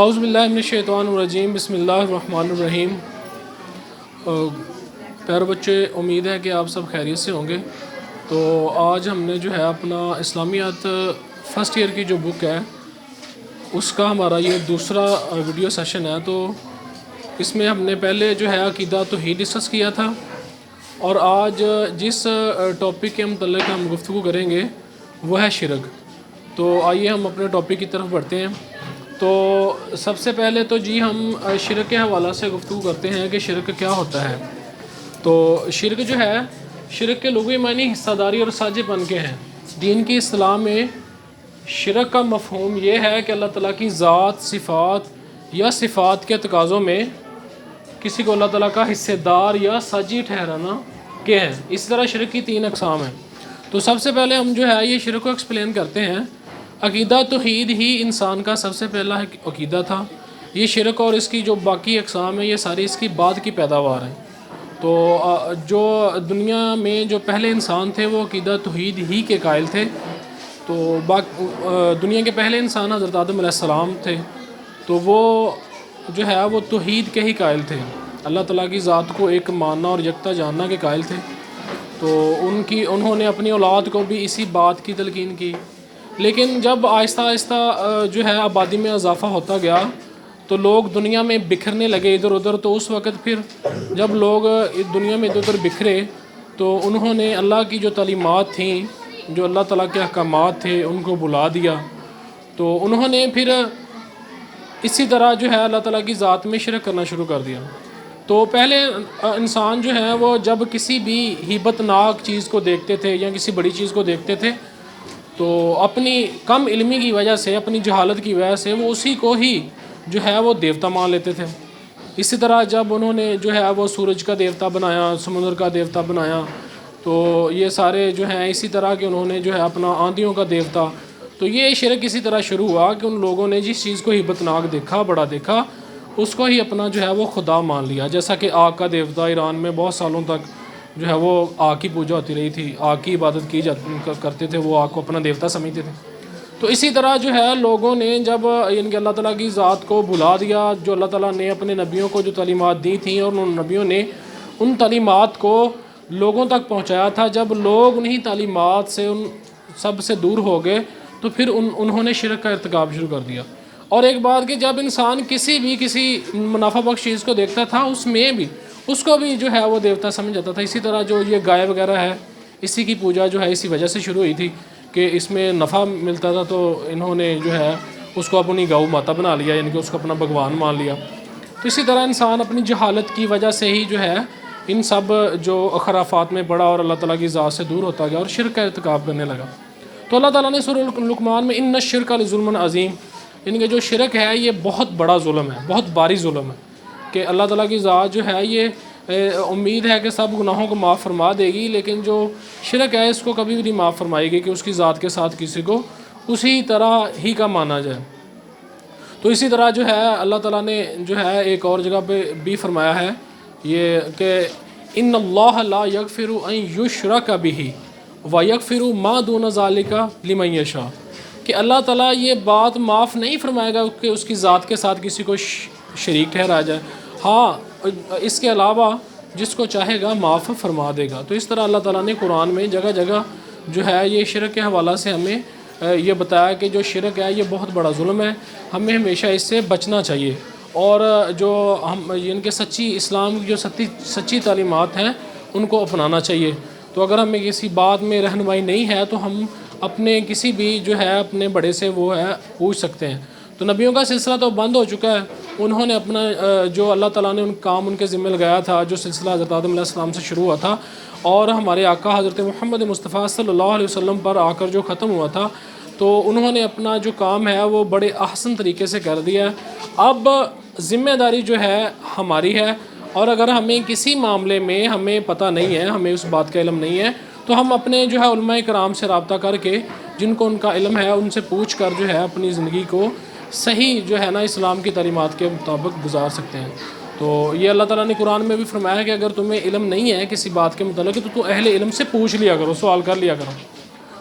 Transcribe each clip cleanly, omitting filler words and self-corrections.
اعوذ باللہ من الشیطان الرجیم، بسم اللہ الرحمن الرحیم۔ پیارے بچے، امید ہے کہ آپ سب خیریت سے ہوں گے۔ تو آج ہم نے جو ہے اپنا اسلامیات فرسٹ ایئر کی جو بک ہے اس کا ہمارا یہ دوسرا ویڈیو سیشن ہے۔ تو اس میں ہم نے پہلے جو ہے عقیدہ توحید ڈسکس کیا تھا، اور آج جس ٹاپک کے متعلق ہم گفتگو کریں گے وہ ہے شرک۔ تو آئیے ہم اپنے ٹاپک کی طرف بڑھتے ہیں۔ تو سب سے پہلے تو ہم شرک کے حوالہ سے گفتگو کرتے ہیں کہ شرک کیا ہوتا ہے۔ تو شرک جو ہے، شرک کے لغوی معنی حصہ داری اور ساجھے پن کے ہیں۔ دین کی اصطلاح میں شرک کا مفہوم یہ ہے کہ اللہ تعالیٰ کی ذات، صفات یا صفات کے تقاضوں میں کسی کو اللہ تعالیٰ کا حصہ دار یا ساجی ٹھہرانا کے ہیں۔ اس طرح شرک کی 3 اقسام ہیں۔ تو سب سے پہلے ہم جو ہے یہ شرک کو ایکسپلین کرتے ہیں۔ عقیدہ توحید ہی انسان کا سب سے پہلا عقیدہ تھا۔ یہ شرک اور اس کی جو باقی اقسام ہیں یہ ساری اس کی بعد کی پیداوار ہیں۔ تو جو دنیا میں جو پہلے انسان تھے وہ عقیدہ توحید ہی کے قائل تھے۔ تو دنیا کے پہلے انسان حضرت آدم علیہ السلام تھے، تو وہ جو ہے وہ توحید کے ہی قائل تھے، اللہ تعالیٰ کی ذات کو ایک ماننا اور یکتا جاننا کے قائل تھے۔ تو انہوں نے اپنی اولاد کو بھی اسی بات کی تلقین کی۔ لیکن جب آہستہ آہستہ جو ہے آبادی میں اضافہ ہوتا گیا تو لوگ دنیا میں بکھرنے لگے ادھر ادھر۔ تو اس وقت پھر جب لوگ دنیا میں ادھر ادھر بکھرے تو انہوں نے اللہ کی جو تعلیمات تھیں، جو اللہ تعالیٰ کے احکامات تھے، ان کو بھلا دیا۔ تو انہوں نے پھر اسی طرح جو ہے اللہ تعالیٰ کی ذات میں شرک کرنا شروع کر دیا۔ تو پہلے انسان جو ہے وہ جب کسی بھی ہیبت ناک چیز کو دیکھتے تھے یا کسی بڑی چیز کو دیکھتے تھے تو اپنی کم علمی کی وجہ سے، اپنی جہالت کی وجہ سے وہ اسی کو ہی جو ہے وہ دیوتا مان لیتے تھے۔ اسی طرح جب انہوں نے جو ہے وہ سورج کا دیوتا بنایا، سمندر کا دیوتا بنایا، تو یہ سارے جو ہیں اسی طرح کہ انہوں نے جو ہے اپنا آندھیوں کا دیوتا۔ تو یہ شرک اسی طرح شروع ہوا کہ ان لوگوں نے جس چیز کو ہیبت ناک دیکھا، بڑا دیکھا، اس کو ہی اپنا جو ہے وہ خدا مان لیا۔ جیسا کہ آگ کا دیوتا، ایران میں بہت سالوں تک جو ہے وہ آگ کی پوجا ہوتی رہی تھی، آگ کی عبادت کی کرتے تھے، وہ آگ کو اپنا دیوتا سمجھتے تھے۔ تو اسی طرح جو ہے لوگوں نے جب کہ اللہ تعالیٰ کی ذات کو بھلا دیا، جو اللہ تعالیٰ نے اپنے نبیوں کو جو تعلیمات دی تھیں، اور ان نبیوں نے ان تعلیمات کو لوگوں تک پہنچایا تھا، جب لوگ انہی تعلیمات سے ان سب سے دور ہو گئے تو پھر انہوں نے شرک کا ارتکاب شروع کر دیا۔ اور ایک بات کہ جب انسان کسی منافع بخش چیز کو دیکھتا تھا اس کو بھی جو ہے وہ دیوتا سمجھ جاتا تھا۔ اسی طرح جو یہ گائے وغیرہ ہے، اسی کی پوجا جو ہے اسی وجہ سے شروع ہوئی تھی کہ اس میں نفع ملتا تھا، تو انہوں نے جو ہے اس کو اپنی گاؤ ماتا بنا لیا، یعنی کہ اس کو اپنا بھگوان مان لیا۔ تو اسی طرح انسان اپنی جہالت کی وجہ سے ہی جو ہے ان سب جو خرافات میں پڑا اور اللہ تعالیٰ کی ذات سے دور ہوتا گیا اور شرک کا ارتکاب کرنے لگا۔ تو اللہ تعالیٰ نے سورہ لقمان میں ان الشرک لظلم عظیم، یعنی کہ جو شرک ہے یہ بہت بڑا ظلم ہے، بہت باری ظلم ہے، کہ اللہ تعالیٰ کی ذات جو ہے یہ امید ہے کہ سب گناہوں کو معاف فرما دے گی، لیکن جو شرک ہے اس کو کبھی بھی نہیں معاف فرمائے گی کہ اس کی ذات کے ساتھ کسی کو اسی طرح ہی کا مانا جائے۔ تو اسی طرح جو ہے اللہ تعالیٰ نے جو ہے ایک اور جگہ پہ بھی فرمایا ہے یہ کہ ان اللہ لا یغفر ان یشرک بہ ویغفر ما دون ذلک لمن یشاء، کہ اللہ تعالیٰ یہ بات معاف نہیں فرمائے گا کہ اس کی ذات کے ساتھ کسی کو شریک ٹھہرایا جائے، ہاں اس کے علاوہ جس کو چاہے گا معاف فرما دے گا۔ تو اس طرح اللہ تعالیٰ نے قرآن میں جگہ جگہ جو ہے یہ شرک کے حوالہ سے ہمیں یہ بتایا کہ جو شرک ہے یہ بہت بڑا ظلم ہے، ہمیں ہمیشہ اس سے بچنا چاہیے، اور جو ہم ان کے سچی اسلام کی جو سچی تعلیمات ہیں ان کو اپنانا چاہیے۔ تو اگر ہمیں کسی بات میں رہنمائی نہیں ہے تو ہم اپنے کسی بھی جو ہے اپنے بڑے سے وہ ہے پوچھ سکتے ہیں۔ تو نبیوں کا سلسلہ تو بند ہو چکا ہے، انہوں نے اپنا جو اللہ تعالیٰ نے ان کے ذمہ لگایا تھا، جو سلسلہ حضرت آدم علیہ السلام سے شروع ہوا تھا اور ہمارے آقا حضرت محمد مصطفیٰ صلی اللہ علیہ وسلم پر آ کر جو ختم ہوا تھا، تو انہوں نے اپنا جو کام ہے وہ بڑے احسن طریقے سے کر دیا ہے۔ اب ذمہ داری جو ہے ہماری ہے، اور اگر ہمیں کسی معاملے میں ہمیں پتہ نہیں ہے، ہمیں اس بات کا علم نہیں ہے، تو ہم اپنے جو ہے علماء کرام سے رابطہ کر کے جن کو ان کا علم ہے ان سے پوچھ کر جو ہے اپنی زندگی کو صحیح جو ہے نا اسلام کی تعلیمات کے مطابق گزار سکتے ہیں۔ تو یہ اللہ تعالیٰ نے قرآن میں بھی فرمایا کہ اگر تمہیں علم نہیں ہے کسی بات کے متعلق تو اہل علم سے پوچھ لیا کرو، سوال کر لیا کرو۔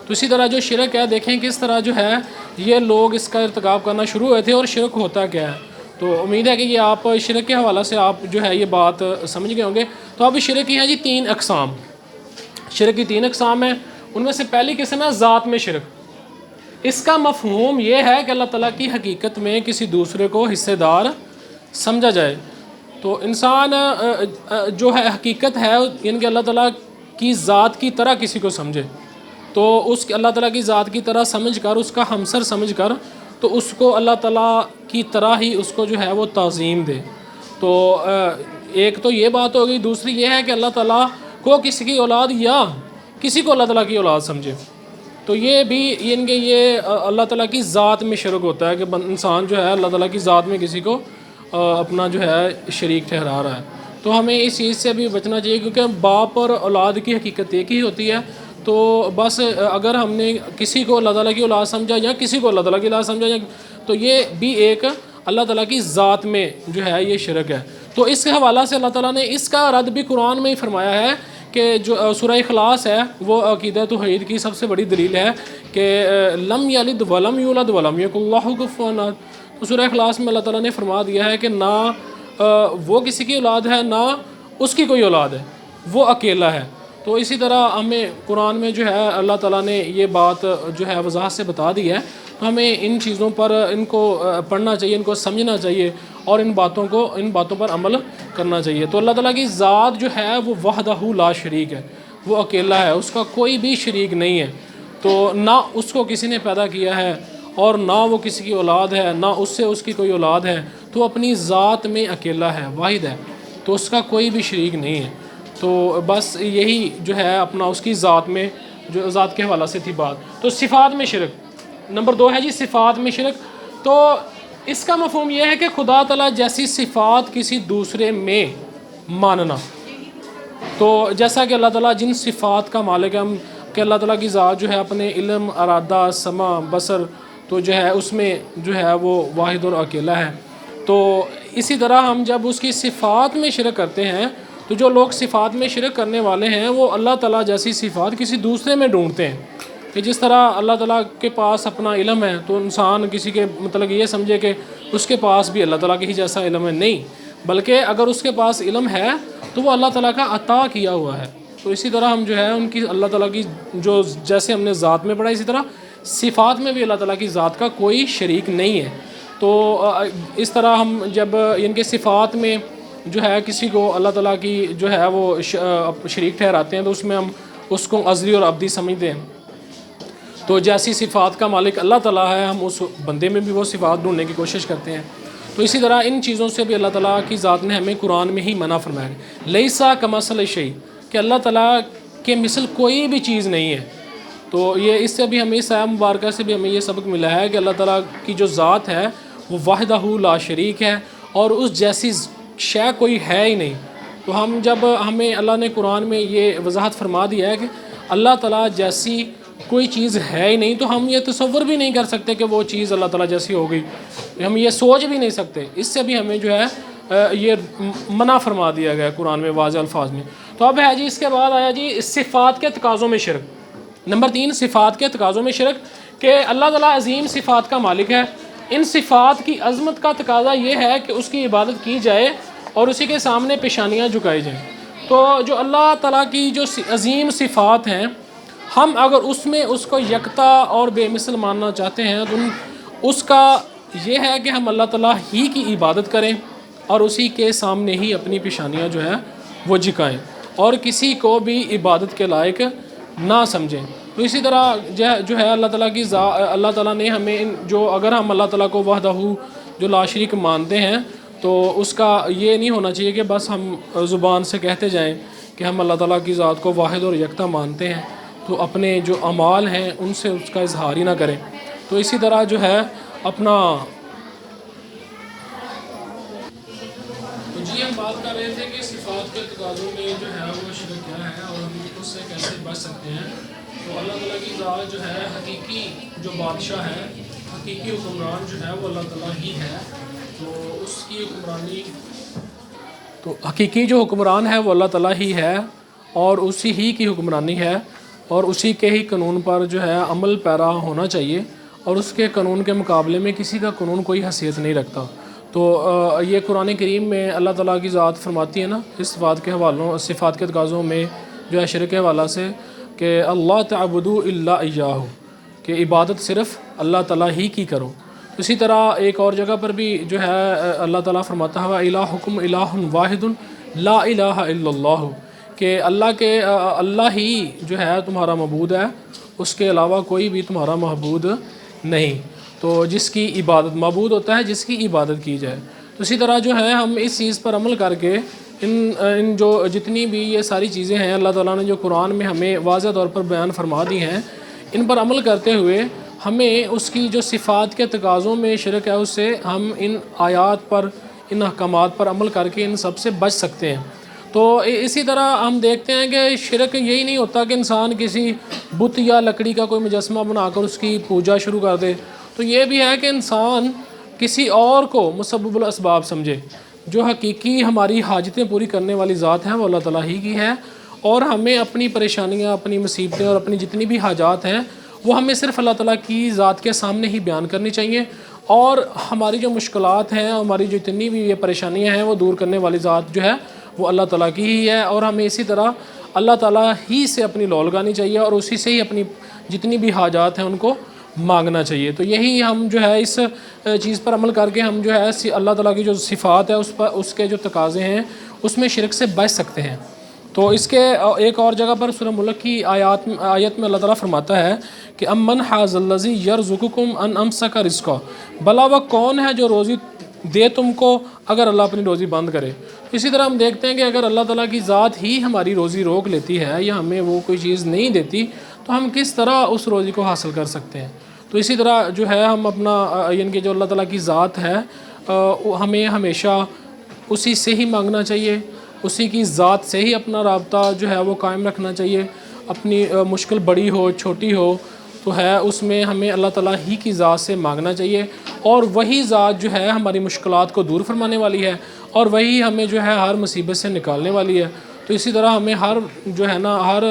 تو اسی طرح جو شرک ہے، دیکھیں کس طرح جو ہے یہ لوگ اس کا ارتکاب کرنا شروع ہوئے تھے، اور شرک ہوتا کیا ہے؟ تو امید ہے کہ یہ آپ شرک کے حوالے سے آپ جو ہے یہ بات سمجھ گئے ہوں گے. تو اب شرک کی ہیں جی 3 اقسام. شرک کی 3 اقسام ہیں. ان میں سے پہلی قسم ہے ذات میں شرک. اس کا مفہوم یہ ہے کہ اللہ تعالیٰ کی حقیقت میں کسی دوسرے کو حصے دار سمجھا جائے. تو انسان جو ہے حقیقت ہے یعنی کہ اللہ تعالیٰ کی ذات کی طرح کسی کو سمجھے. تو اس اللہ تعالیٰ کی ذات کی طرح سمجھ کر اس کا ہمسر سمجھ کر تو اس کو اللہ تعالیٰ کی طرح ہی اس کو جو ہے وہ تعظیم دے. تو ایک تو یہ بات ہو گئی. دوسری یہ ہے کہ اللہ تعالیٰ کو کسی کی اولاد یا کسی کو اللہ تعالیٰ کی اولاد سمجھے. تو یہ بھی یعنی کہ یہ اللہ تعالیٰ کی ذات میں شرک ہوتا ہے کہ انسان جو ہے اللہ تعالیٰ کی ذات میں کسی کو اپنا جو ہے شریک ٹھہرا رہا ہے. تو ہمیں اس چیز سے بھی بچنا چاہیے کیونکہ باپ اور اولاد کی حقیقت ایک ہی ہوتی ہے. تو بس اگر ہم نے کسی کو اللہ تعالیٰ کی اولاد سمجھا یا کسی کو اللہ تعالیٰ کی اولاد سمجھا تو یہ بھی ایک اللہ تعالیٰ کی ذات میں جو ہے یہ شرک ہے. تو اس کے حوالہ سے اللہ تعالیٰ نے اس کا رد بھی قرآن میں ہی فرمایا ہے کہ جو سورہ اخلاص ہے وہ عقیدہ توحید کی سب سے بڑی دلیل ہے کہ لم یلد ولم یولد ولم یکن لہ کفوا احد. تو سورہ اخلاص میں اللہ تعالیٰ نے فرما دیا ہے کہ نہ وہ کسی کی اولاد ہے نہ اس کی کوئی اولاد ہے, وہ اکیلا ہے. تو اسی طرح ہمیں قرآن میں جو ہے اللہ تعالیٰ نے یہ بات جو ہے وضاحت سے بتا دی ہے. تو ہمیں ان چیزوں پر ان کو پڑھنا چاہیے, ان کو سمجھنا چاہیے اور ان باتوں پر عمل کرنا چاہیے. تو اللہ تعالیٰ کی ذات جو ہے وہ وحدہ لا شریک ہے, وہ اکیلا ہے, اس کا کوئی بھی شریک نہیں ہے. تو نہ اس کو کسی نے پیدا کیا ہے اور نہ وہ کسی کی اولاد ہے, نہ اس سے اس کی کوئی اولاد ہے. تو اپنی ذات میں اکیلا ہے, واحد ہے, تو اس کا کوئی بھی شریک نہیں ہے. تو بس یہی جو ہے اپنا اس کی ذات میں جو ذات کے حوالہ سے تھی بات. تو صفات میں شرک نمبر 2 ہے جی صفات میں شرک. تو اس کا مفہوم یہ ہے کہ خدا تعالیٰ جیسی صفات کسی دوسرے میں ماننا. تو جیسا کہ اللہ تعالیٰ جن صفات کا مالک ہے ہم کہ اللہ تعالیٰ کی ذات جو ہے اپنے علم, ارادہ, سمع, بصر تو جو ہے اس میں جو ہے وہ واحد اور اکیلا ہے. تو اسی طرح ہم جب اس کی صفات میں شرک کرتے ہیں تو جو لوگ صفات میں شرک کرنے والے ہیں وہ اللہ تعالیٰ جیسی صفات کسی دوسرے میں ڈھونڈتے ہیں. کہ جس طرح اللہ تعالیٰ کے پاس اپنا علم ہے تو انسان کسی کے مطلب یہ سمجھے کہ اس کے پاس بھی اللہ تعالیٰ کے ہی جیسا علم ہے. نہیں, بلکہ اگر اس کے پاس علم ہے تو وہ اللہ تعالیٰ کا عطا کیا ہوا ہے. تو اسی طرح ہم جو ہے ان کی اللہ تعالیٰ کی جو جیسے ہم نے ذات میں پڑھا اسی طرح صفات میں بھی اللہ تعالیٰ کی ذات کا کوئی شریک نہیں ہے. تو اس طرح ہم جب ان کے صفات میں جو ہے کسی کو اللہ تعالیٰ کی جو ہے وہ شریک ٹھہراتے ہیں تو اس میں ہم اس کو ازلی اور ابدی سمجھتے ہیں. تو جیسی صفات کا مالک اللہ تعالیٰ ہے ہم اس بندے میں بھی وہ صفات ڈھونڈنے کی کوشش کرتے ہیں. تو اسی طرح ان چیزوں سے بھی اللہ تعالیٰ کی ذات نے ہمیں قرآن میں ہی منع فرمایا ہے. لیسا کمثلہ شیء کہ اللہ تعالیٰ کے مثل کوئی بھی چیز نہیں ہے. تو یہ اس سے بھی ہمیں اس آیت مبارکہ سے بھی ہمیں یہ سبق ملا ہے کہ اللہ تعالیٰ کی جو ذات ہے وہ وحدہ لا شریک ہے اور اس جیسی شے کوئی ہے ہی نہیں. تو ہم جب ہمیں اللہ نے قرآن میں یہ وضاحت فرما دیا ہے کہ اللہ تعالیٰ جیسی کوئی چیز ہے ہی نہیں تو ہم یہ تصور بھی نہیں کر سکتے کہ وہ چیز اللہ تعالیٰ جیسی ہو گئی, ہم یہ سوچ بھی نہیں سکتے. اس سے بھی ہمیں جو ہے یہ منع فرما دیا گیا قرآن میں واضح الفاظ میں. تو اب ہے جی اس کے بعد آیا جی صفات کے تقاضوں میں شرک. نمبر 3 صفات کے تقاضوں میں شرک کہ اللہ تعالیٰ عظیم صفات کا مالک ہے. ان صفات کی عظمت کا تقاضا یہ ہے کہ اس کی عبادت کی جائے اور اسی کے سامنے پیشانیاں جھکائی جائیں. تو جو اللہ تعالیٰ کی جو عظیم صفات ہیں ہم اگر اس میں اس کو یکتا اور بے مثل ماننا چاہتے ہیں تو اس کا یہ ہے کہ ہم اللہ تعالیٰ ہی کی عبادت کریں اور اسی کے سامنے ہی اپنی پیشانیاں جو ہے وہ جھکائیں اور کسی کو بھی عبادت کے لائق نہ سمجھیں. تو اسی طرح جو ہے اللہ تعالیٰ نے ہمیں جو اگر ہم اللہ تعالیٰ کو وحدہ جو لا شریک مانتے ہیں تو اس کا یہ نہیں ہونا چاہیے کہ بس ہم زبان سے کہتے جائیں کہ ہم اللہ تعالیٰ کی ذات کو واحد اور یکتا مانتے ہیں تو اپنے جو اعمال ہیں ان سے اس کا اظہار ہی نہ کریں. تو اسی طرح جو ہے اپنا جی ہم بات کر رہے تھے کہ صفات کے تقاضوں میں جو ہے وہ شرک کیا ہے اور ہم اس سے کیسے بچ سکتے ہیں. تو اللہ تعالیٰ کی ذات جو ہے حقیقی جو بادشاہ ہے, حقیقی حکمران جو ہے وہ اللہ تعالیٰ ہی ہے. تو اس کی حکمرانی تو حقیقی جو حکمران ہے وہ اللہ تعالیٰ ہی ہے اور اسی ہی کی حکمرانی ہے اور اسی کے ہی قانون پر جو ہے عمل پیرا ہونا چاہیے اور اس کے قانون کے مقابلے میں کسی کا قانون کوئی حیثیت نہیں رکھتا. تو یہ قرآن کریم میں اللہ تعالیٰ کی ذات فرماتی ہے نا اس صفات کے حوالوں صفات کے تقاضوں میں جو ہے شرک کے حوالہ سے کہ اللہ تعبدوا الا ایاہ، کہ عبادت صرف اللہ تعالیٰ ہی کی کرو۔ اسی طرح ایک اور جگہ پر بھی جو ہے اللہ تعالیٰ فرماتا ہے الہکم الہ واحد لا الہ الا اللہ، کہ اللہ ہی جو ہے تمہارا معبود ہے، اس کے علاوہ کوئی بھی تمہارا معبود نہیں۔ تو جس کی عبادت، معبود ہوتا ہے جس کی عبادت کی جائے۔ تو اسی طرح جو ہے ہم اس چیز پر عمل کر کے ان جو جتنی بھی یہ ساری چیزیں ہیں اللہ تعالیٰ نے جو قرآن میں ہمیں واضح طور پر بیان فرما دی ہیں، ان پر عمل کرتے ہوئے ہمیں اس کی جو صفات کے تقاضوں میں شرک ہے اس سے ہم ان آیات پر، ان احکامات پر عمل کر کے ان سب سے بچ سکتے ہیں۔ تو اسی طرح ہم دیکھتے ہیں کہ شرک یہی نہیں ہوتا کہ انسان کسی بت یا لکڑی کا کوئی مجسمہ بنا کر اس کی پوجا شروع کر دے، تو یہ بھی ہے کہ انسان کسی اور کو مسبب الاسباب سمجھے۔ جو حقیقی ہماری حاجتیں پوری کرنے والی ذات ہے وہ اللہ تعالیٰ ہی کی ہے، اور ہمیں اپنی پریشانیاں، اپنی مصیبتیں اور اپنی جتنی بھی حاجات ہیں وہ ہمیں صرف اللہ تعالیٰ کی ذات کے سامنے ہی بیان کرنی چاہیے، اور ہماری جو مشکلات ہیں، ہماری جو اتنی بھی یہ پریشانیاں ہیں وہ دور کرنے والی ذات جو ہے وہ اللہ تعالیٰ کی ہی ہے، اور ہمیں اسی طرح اللہ تعالیٰ ہی سے اپنی لو لگانی چاہیے اور اسی سے ہی اپنی جتنی بھی حاجات ہیں ان کو مانگنا چاہیے۔ تو یہی ہم جو ہے اس چیز پر عمل کر کے ہم جو ہے اللہ تعالیٰ کی جو صفات ہے اس کے جو تقاضے ہیں اس میں شرک سے بچ سکتے ہیں۔ تو اس کے ایک اور جگہ پر سورہ ملک کی آیت میں اللہ تعالیٰ فرماتا ہے کہ امن حاذ الذی یرزقکم ان امسک رزقہ، بھلا وہ کون ہے جو روزی دے تم کو اگر اللہ اپنی روزی بند کرے۔ اسی طرح ہم دیکھتے ہیں کہ اگر اللہ تعالیٰ کی ذات ہی ہماری روزی روک لیتی ہے یا ہمیں وہ کوئی چیز نہیں دیتی تو ہم کس طرح اس روزی کو حاصل کر سکتے ہیں۔ تو اسی طرح جو ہے ہم اپنا یعنی کہ جو اللہ تعالیٰ کی ذات ہے ہمیں ہمیشہ اسی سے ہی مانگنا چاہیے، اسی کی ذات سے ہی اپنا رابطہ جو ہے وہ قائم رکھنا چاہیے۔ اپنی مشکل بڑی ہو چھوٹی ہو تو ہے اس میں ہمیں اللہ تعالیٰ ہی کی ذات سے مانگنا چاہیے، اور وہی ذات جو ہے ہماری مشکلات کو دور فرمانے والی ہے، اور وہی ہمیں جو ہے ہر مصیبت سے نکالنے والی ہے۔ تو اسی طرح ہمیں ہر جو ہے نا ہر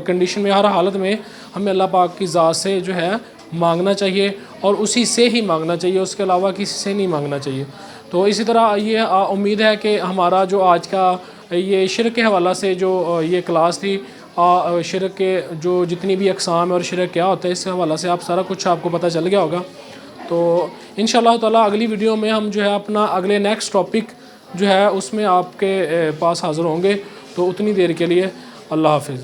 کنڈیشن میں، ہر حالت میں ہمیں اللہ پاک کی ذات سے جو ہے مانگنا چاہیے، اور اسی سے ہی مانگنا چاہیے، اس کے علاوہ کسی سے نہیں مانگنا چاہیے۔ تو اسی طرح یہ امید ہے کہ ہمارا جو آج کا یہ شرک کے حوالہ سے جو یہ کلاس تھی، شرک کے جو جتنی بھی اقسام اور شرک کیا ہوتا ہے اس کے حوالہ سے سارا کچھ آپ کو پتہ چل گیا ہوگا۔ تو انشاءاللہ تعالیٰ اگلی ویڈیو میں ہم جو ہے اپنا اگلے نیکسٹ ٹاپک جو ہے اس میں آپ کے پاس حاضر ہوں گے۔ تو اتنی دیر کے لیے اللہ حافظ۔